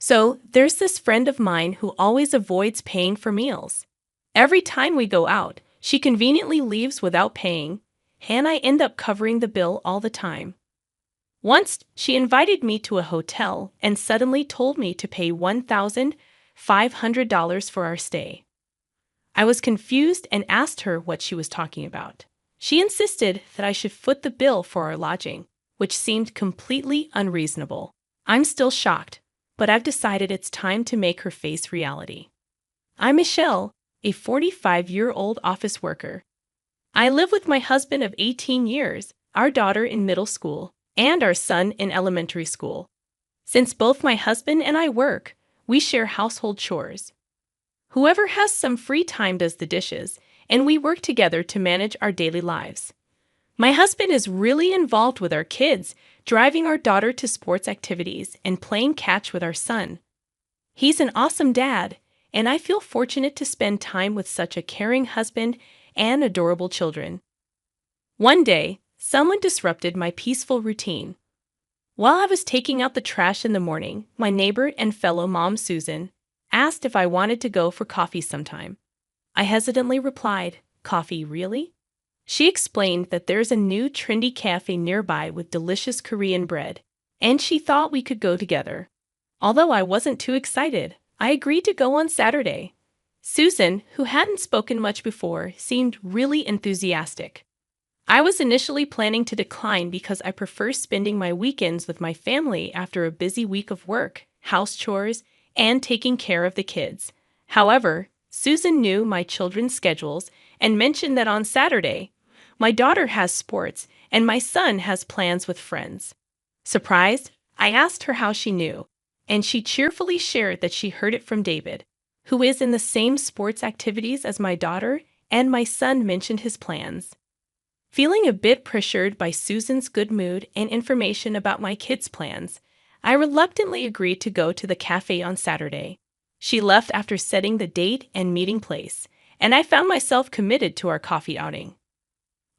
So, there's this friend of mine who always avoids paying for meals. Every time we go out, she conveniently leaves without paying, and I end up covering the bill all the time. Once, she invited me to a hotel and suddenly told me to pay $1,500 for our stay. I was confused and asked her what she was talking about. She insisted that I should foot the bill for our lodging, which seemed completely unreasonable. I'm still shocked, but I've decided it's time to make her face reality. I'm Michelle, a 45-year-old office worker. I live with my husband of 18 years, our daughter in middle school, and our son in elementary school. Since both my husband and I work, we share household chores. Whoever has some free time does the dishes, and we work together to manage our daily lives. My husband is really involved with our kids, driving our daughter to sports activities and playing catch with our son. He's an awesome dad, and I feel fortunate to spend time with such a caring husband and adorable children. One day, someone disrupted my peaceful routine. While I was taking out the trash in the morning, my neighbor and fellow mom Susan asked if I wanted to go for coffee sometime. I hesitantly replied, "Coffee, really?" She explained that there's a new trendy cafe nearby with delicious Korean bread, and she thought we could go together. Although I wasn't too excited, I agreed to go on Saturday. Susan, who hadn't spoken much before, seemed really enthusiastic. I was initially planning to decline because I prefer spending my weekends with my family after a busy week of work, house chores, and taking care of the kids. However, Susan knew my children's schedules and mentioned that on Saturday, my daughter has sports and my son has plans with friends. Surprised, I asked her how she knew, and she cheerfully shared that she heard it from David, who is in the same sports activities as my daughter, and my son mentioned his plans. Feeling a bit pressured by Susan's good mood and information about my kids' plans, I reluctantly agreed to go to the cafe on Saturday. She left after setting the date and meeting place, and I found myself committed to our coffee outing.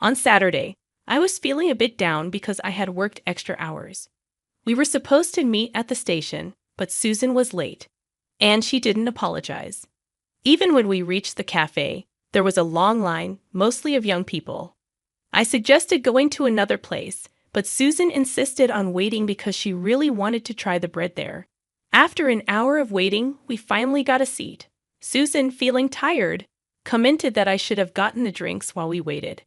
On Saturday, I was feeling a bit down because I had worked extra hours. We were supposed to meet at the station, but Susan was late, and she didn't apologize. Even when we reached the cafe, there was a long line, mostly of young people. I suggested going to another place, but Susan insisted on waiting because she really wanted to try the bread there. After an hour of waiting, we finally got a seat. Susan, feeling tired, commented that I should have gotten the drinks while we waited.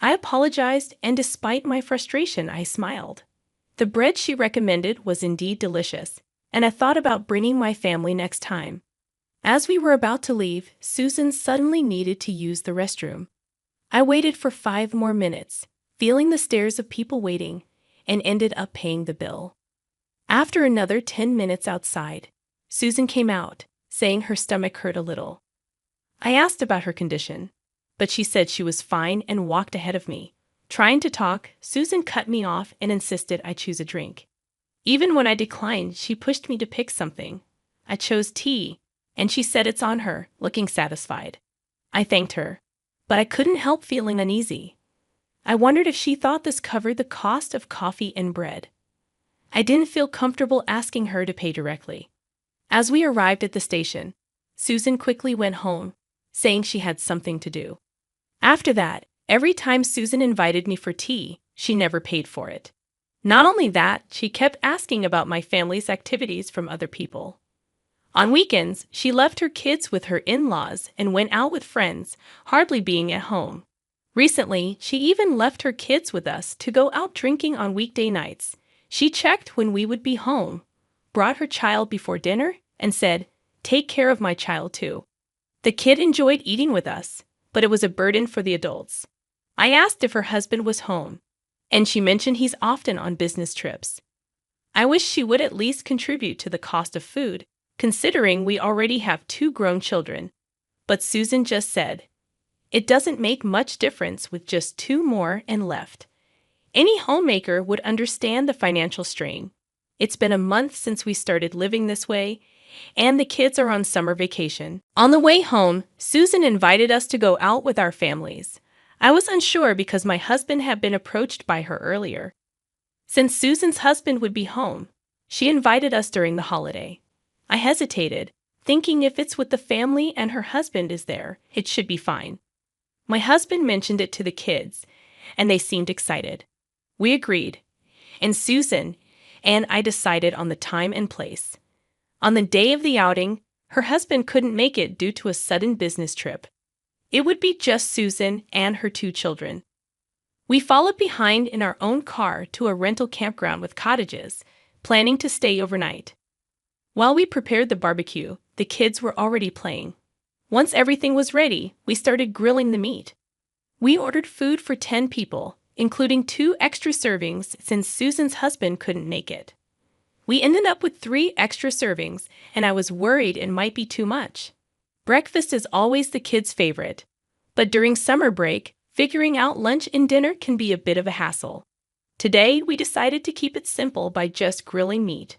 I apologized, and despite my frustration, I smiled. The bread she recommended was indeed delicious, and I thought about bringing my family next time. As we were about to leave, Susan suddenly needed to use the restroom. I waited for 5 more minutes, feeling the stares of people waiting, and ended up paying the bill. After another 10 minutes outside, Susan came out, saying her stomach hurt a little. I asked about her condition, but she said she was fine and walked ahead of me. Trying to talk, Susan cut me off and insisted I choose a drink. Even when I declined, she pushed me to pick something. I chose tea, and she said it's on her, looking satisfied. I thanked her, but I couldn't help feeling uneasy. I wondered if she thought this covered the cost of coffee and bread. I didn't feel comfortable asking her to pay directly. As we arrived at the station, Susan quickly went home, saying she had something to do. After that, every time Susan invited me for tea, she never paid for it. Not only that, she kept asking about my family's activities from other people. On weekends, she left her kids with her in-laws and went out with friends, hardly being at home. Recently, she even left her kids with us to go out drinking on weekday nights. She checked when we would be home, brought her child before dinner, and said, "Take care of my child too." The kid enjoyed eating with us, but it was a burden for the adults. I asked if her husband was home, and she mentioned he's often on business trips. I wish she would at least contribute to the cost of food, considering we already have 2 grown children. But Susan just said, "It doesn't make much difference with just 2 more and left." Any homemaker would understand the financial strain. It's been a month since we started living this way, and the kids are on summer vacation. On the way home, Susan invited us to go out with our families. I was unsure because my husband had been approached by her earlier. Since Susan's husband would be home, she invited us during the holiday. I hesitated, thinking if it's with the family and her husband is there, it should be fine. My husband mentioned it to the kids, and they seemed excited. We agreed, and Susan and I decided on the time and place. On the day of the outing, her husband couldn't make it due to a sudden business trip. It would be just Susan and her 2 children. We followed behind in our own car to a rental campground with cottages, planning to stay overnight. While we prepared the barbecue, the kids were already playing. Once everything was ready, we started grilling the meat. We ordered food for 10 people, including 2 extra servings since Susan's husband couldn't make it. We ended up with 3 extra servings, and I was worried it might be too much. Breakfast is always the kids' favorite, but during summer break, figuring out lunch and dinner can be a bit of a hassle. Today, we decided to keep it simple by just grilling meat.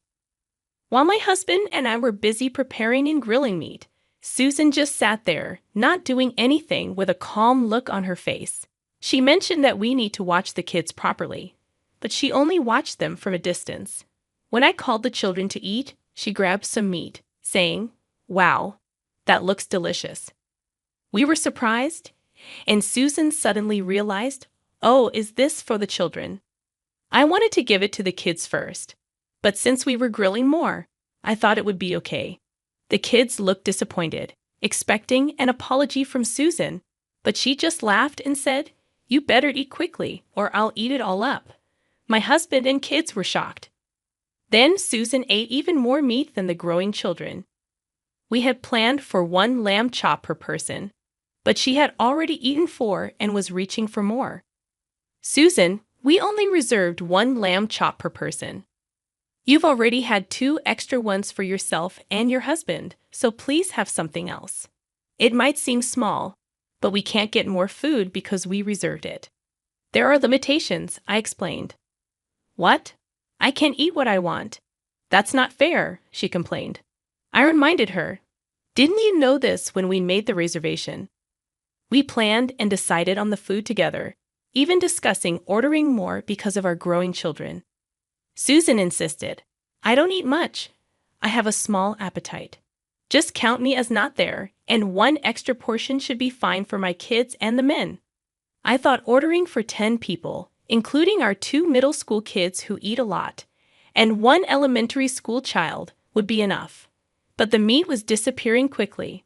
While my husband and I were busy preparing and grilling meat, Susan just sat there, not doing anything, with a calm look on her face. She mentioned that we need to watch the kids properly, but she only watched them from a distance. When I called the children to eat, she grabbed some meat, saying, "Wow, that looks delicious." We were surprised, and Susan suddenly realized, "Oh, is this for the children?" I wanted to give it to the kids first, but since we were grilling more, I thought it would be okay. The kids looked disappointed, expecting an apology from Susan, but she just laughed and said, "You better eat quickly, or I'll eat it all up." My husband and kids were shocked. Then Susan ate even more meat than the growing children. We had planned for 1 lamb chop per person, but she had already eaten 4 and was reaching for more. "Susan, we only reserved 1 lamb chop per person. You've already had 2 extra ones for yourself and your husband, so please have something else. It might seem small, but we can't get more food because we reserved it." "There are limitations," I explained. "What? I can't eat what I want. That's not fair," she complained. I reminded her, "Didn't you know this when we made the reservation?" We planned and decided on the food together, even discussing ordering more because of our growing children. Susan insisted, "I don't eat much. I have a small appetite. Just count me as not there, and 1 extra portion should be fine for my kids and the men." I thought ordering for 10 people, including our 2 middle school kids who eat a lot, and 1 elementary school child, would be enough. But the meat was disappearing quickly.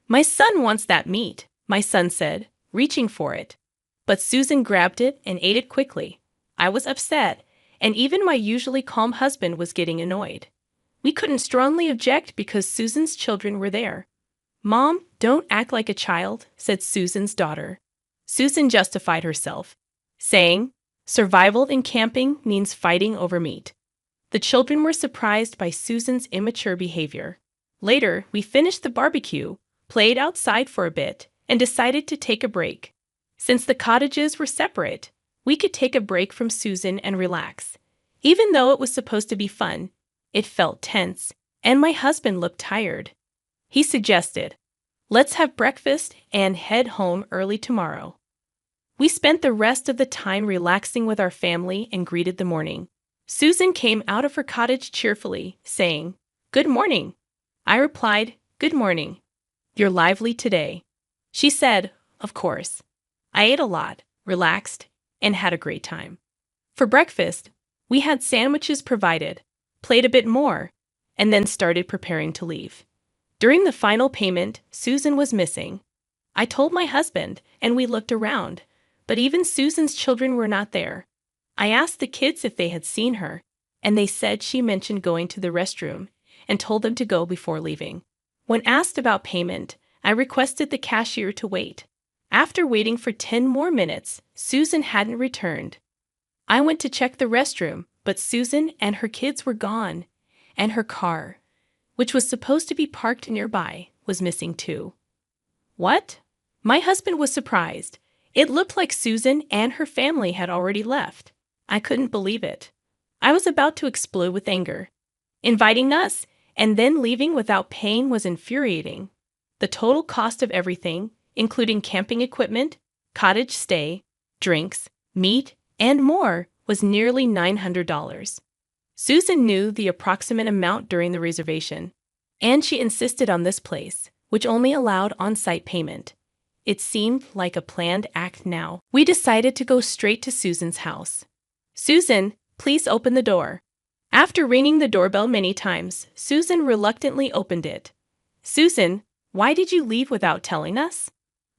"My son wants that meat," my son said, reaching for it. But Susan grabbed it and ate it quickly. I was upset, and even my usually calm husband was getting annoyed. We couldn't strongly object because Susan's children were there. "Mom, don't act like a child," said Susan's daughter. Susan justified herself, saying, "Survival in camping means fighting over meat." The children were surprised by Susan's immature behavior. Later, we finished the barbecue, played outside for a bit, and decided to take a break. Since the cottages were separate, we could take a break from Susan and relax. Even though it was supposed to be fun, it felt tense, and my husband looked tired. He suggested, "Let's have breakfast and head home early tomorrow." We spent the rest of the time relaxing with our family and greeted the morning. Susan came out of her cottage cheerfully, saying, "Good morning." I replied, "Good morning. You're lively today." She said, "Of course." I ate a lot, relaxed, and had a great time. For breakfast, we had sandwiches provided, played a bit more, and then started preparing to leave. During the final payment, Susan was missing. I told my husband, and we looked around, but even Susan's children were not there. I asked the kids if they had seen her, and they said she mentioned going to the restroom and told them to go before leaving. When asked about payment, I requested the cashier to wait. After waiting for 10 more minutes, Susan hadn't returned. I went to check the restroom, but Susan and her kids were gone, and her car, which was supposed to be parked nearby, was missing too. What? My husband was surprised. It looked like Susan and her family had already left. I couldn't believe it. I was about to explode with anger. Inviting us and then leaving without paying was infuriating. The total cost of everything, including camping equipment, cottage stay, drinks, meat, and more, was nearly $900. Susan knew the approximate amount during the reservation, and she insisted on this place, which only allowed on-site payment. It seemed like a planned act now. We decided to go straight to Susan's house. "Susan, please open the door." After ringing the doorbell many times, Susan reluctantly opened it. "Susan, why did you leave without telling us?"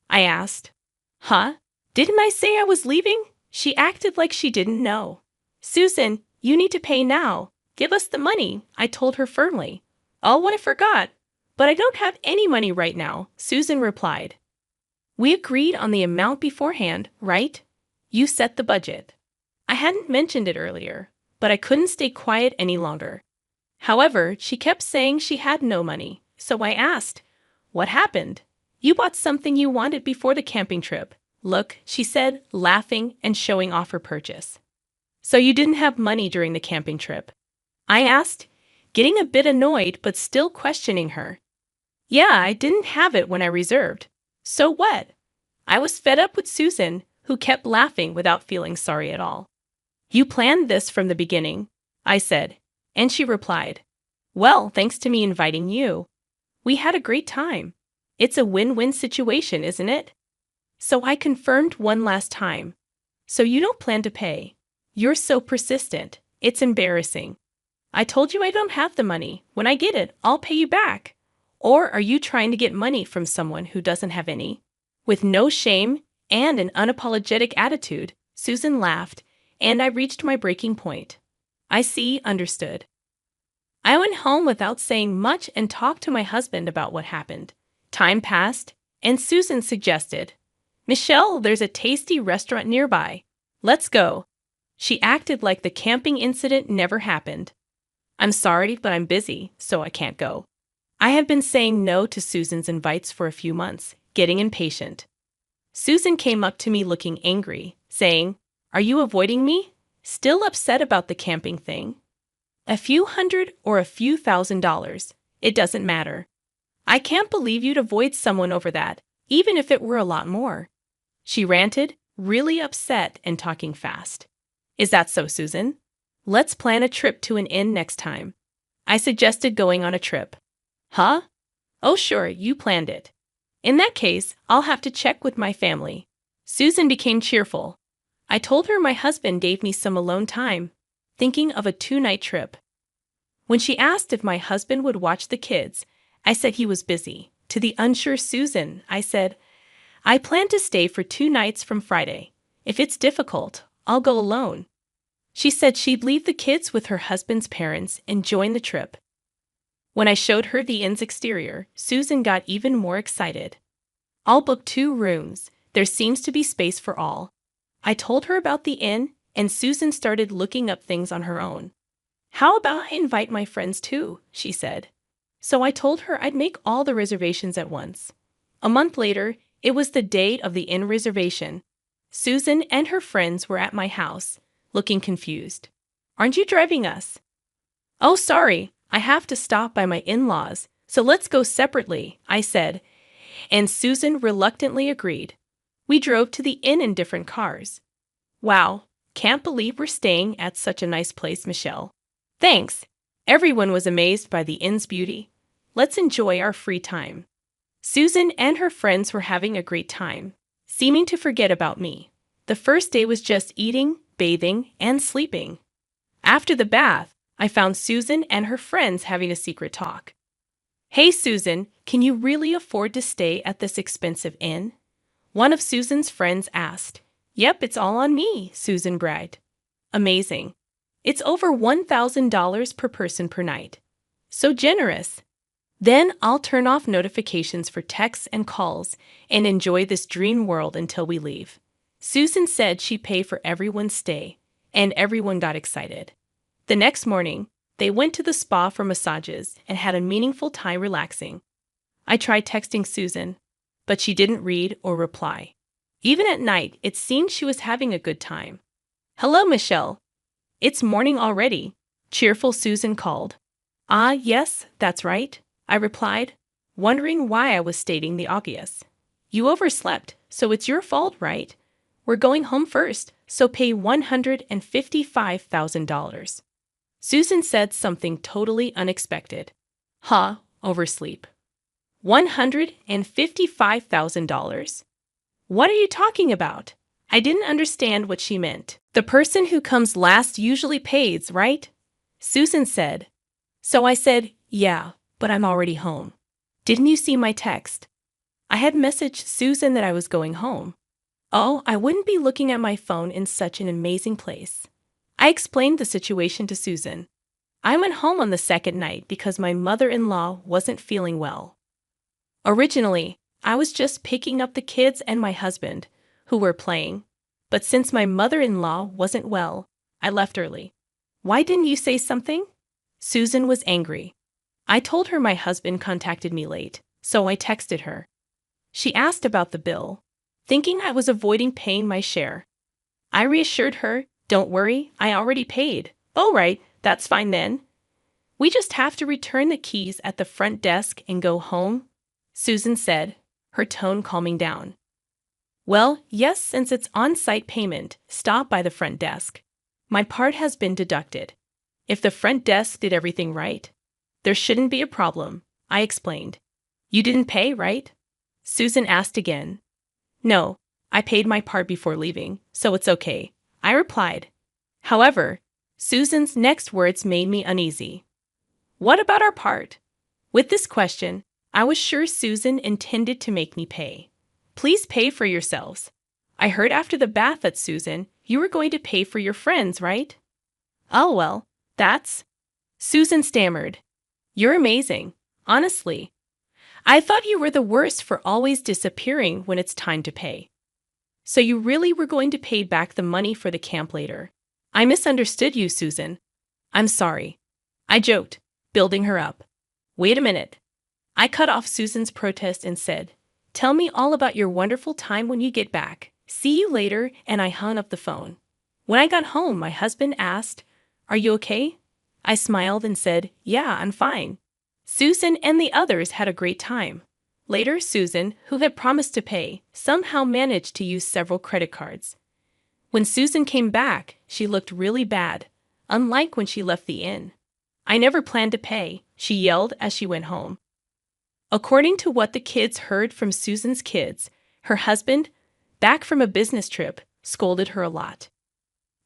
I asked. "Huh? Didn't I say I was leaving?" She acted like she didn't know. "Susan, you need to pay now. Give us the money," I told her firmly. "Oh, what I forgot. But I don't have any money right now," Susan replied. "We agreed on the amount beforehand, right? You set the budget." I hadn't mentioned it earlier, but I couldn't stay quiet any longer. However, she kept saying she had no money, so I asked, "What happened? You bought something you wanted before the camping trip." "Look," she said, laughing and showing off her purchase. "So you didn't have money during the camping trip?" I asked, getting a bit annoyed but still questioning her. "Yeah, I didn't have it when I reserved. So what?" I was fed up with Susan, who kept laughing without feeling sorry at all. "You planned this from the beginning," I said, and she replied, "Well, thanks to me inviting you. We had a great time. It's a win-win situation, isn't it?" So I confirmed one last time. "So you don't plan to pay? You're so persistent. It's embarrassing. I told you I don't have the money. When I get it, I'll pay you back. Or are you trying to get money from someone who doesn't have any?" With no shame and an unapologetic attitude, Susan laughed, and I reached my breaking point. "I see, understood." I went home without saying much and talked to my husband about what happened. Time passed, and Susan suggested, "Michelle, there's a tasty restaurant nearby. Let's go." She acted like the camping incident never happened. "I'm sorry, but I'm busy, so I can't go." I have been saying no to Susan's invites for a few months, getting impatient. Susan came up to me looking angry, saying, "Are you avoiding me? Still upset about the camping thing? A few hundred or a few $1,000s, it doesn't matter. I can't believe you'd avoid someone over that, even if it were a lot more." She ranted, really upset and talking fast. "Is that so, Susan? Let's plan a trip to an inn next time." I suggested going on a trip. "Huh? Oh, sure, you planned it. In that case, I'll have to check with my family." Susan became cheerful. I told her my husband gave me some alone time, thinking of a 2-night trip. When she asked if my husband would watch the kids, I said he was busy. To the unsure Susan, I said, "I plan to stay for 2 nights from Friday. If it's difficult, I'll go alone." She said she'd leave the kids with her husband's parents and join the trip. When I showed her the inn's exterior, Susan got even more excited. "I'll book 2 rooms. There seems to be space for all." I told her about the inn, and Susan started looking up things on her own. "How about I invite my friends too?" she said. So I told her I'd make all the reservations at once. A month later, it was the day of the inn reservation. Susan and her friends were at my house, looking confused. "Aren't you driving us?" "Oh, sorry, I have to stop by my in-laws, so let's go separately," I said, and Susan reluctantly agreed. We drove to the inn in different cars. "Wow, can't believe we're staying at such a nice place, Michelle." "Thanks." Everyone was amazed by the inn's beauty. "Let's enjoy our free time." Susan and her friends were having a great time, seeming to forget about me. The first day was just eating, bathing, and sleeping. After the bath, I found Susan and her friends having a secret talk. "Hey, Susan, can you really afford to stay at this expensive inn?" One of Susan's friends asked. "Yep, it's all on me," Susan bragged. "Amazing. It's over $1,000 per person per night. So generous. Then I'll turn off notifications for texts and calls and enjoy this dream world until we leave." Susan said she'd pay for everyone's stay, and everyone got excited. The next morning, they went to the spa for massages and had a meaningful time relaxing. I tried texting Susan, but she didn't read or reply. Even at night, it seemed she was having a good time. "Hello, Michelle. It's morning already," cheerful Susan called. "Ah, yes, that's right," I replied, wondering why I was stating the obvious. "You overslept, so it's your fault, right? We're going home first, so pay $155,000. Susan said something totally unexpected. Huh, oversleep. $155,000. What are you talking about? I didn't understand what she meant. The person who comes last usually pays, right? Susan said. So I said, yeah, but I'm already home. Didn't you see my text? I had messaged Susan that I was going home. Oh, I wouldn't be looking at my phone in such an amazing place. I explained the situation to Susan. I went home on the second night because my mother-in-law wasn't feeling well. Originally, I was just picking up the kids and my husband, who were playing. But since my mother-in-law wasn't well, I left early. Why didn't you say something? Susan was angry. I told her my husband contacted me late, so I texted her. She asked about the bill, thinking I was avoiding paying my share. I reassured her, don't worry, I already paid. All right, that's fine then. We just have to return the keys at the front desk and go home, Susan said, her tone calming down. Well, yes, since it's on-site payment, stop by the front desk. My part has been deducted. If the front desk did everything right, there shouldn't be a problem, I explained. You didn't pay, right? Susan asked again. No, I paid my part before leaving, so it's okay, I replied. However, Susan's next words made me uneasy. What about our part? With this question, I was sure Susan intended to make me pay. Please pay for yourselves. I heard after the bath at Susan, you were going to pay for your friends, right? Oh well, that's... Susan stammered. You're amazing, honestly. I thought you were the worst for always disappearing when it's time to pay. So you really were going to pay back the money for the camp later. I misunderstood you, Susan. I'm sorry. I joked, building her up. Wait a minute. I cut off Susan's protest and said, tell me all about your wonderful time when you get back. See you later, and I hung up the phone. When I got home, my husband asked, are you okay? I smiled and said, yeah, I'm fine. Susan and the others had a great time. Later, Susan, who had promised to pay, somehow managed to use several credit cards. When Susan came back, she looked really bad, unlike when she left the inn. I never planned to pay, she yelled as she went home. According to what the kids heard from Susan's kids, her husband, back from a business trip, scolded her a lot.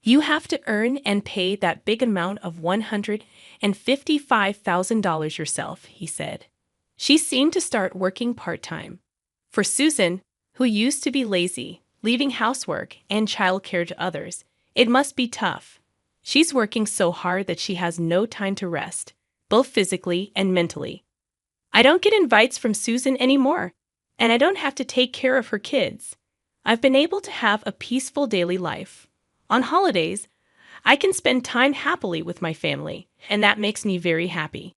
You have to earn and pay that big amount of $155,000 yourself, he said. She seemed to start working part-time. For Susan, who used to be lazy, leaving housework and childcare to others, it must be tough. She's working so hard that she has no time to rest, both physically and mentally. I don't get invites from Susan anymore, and I don't have to take care of her kids. I've been able to have a peaceful daily life. On holidays, I can spend time happily with my family, and that makes me very happy.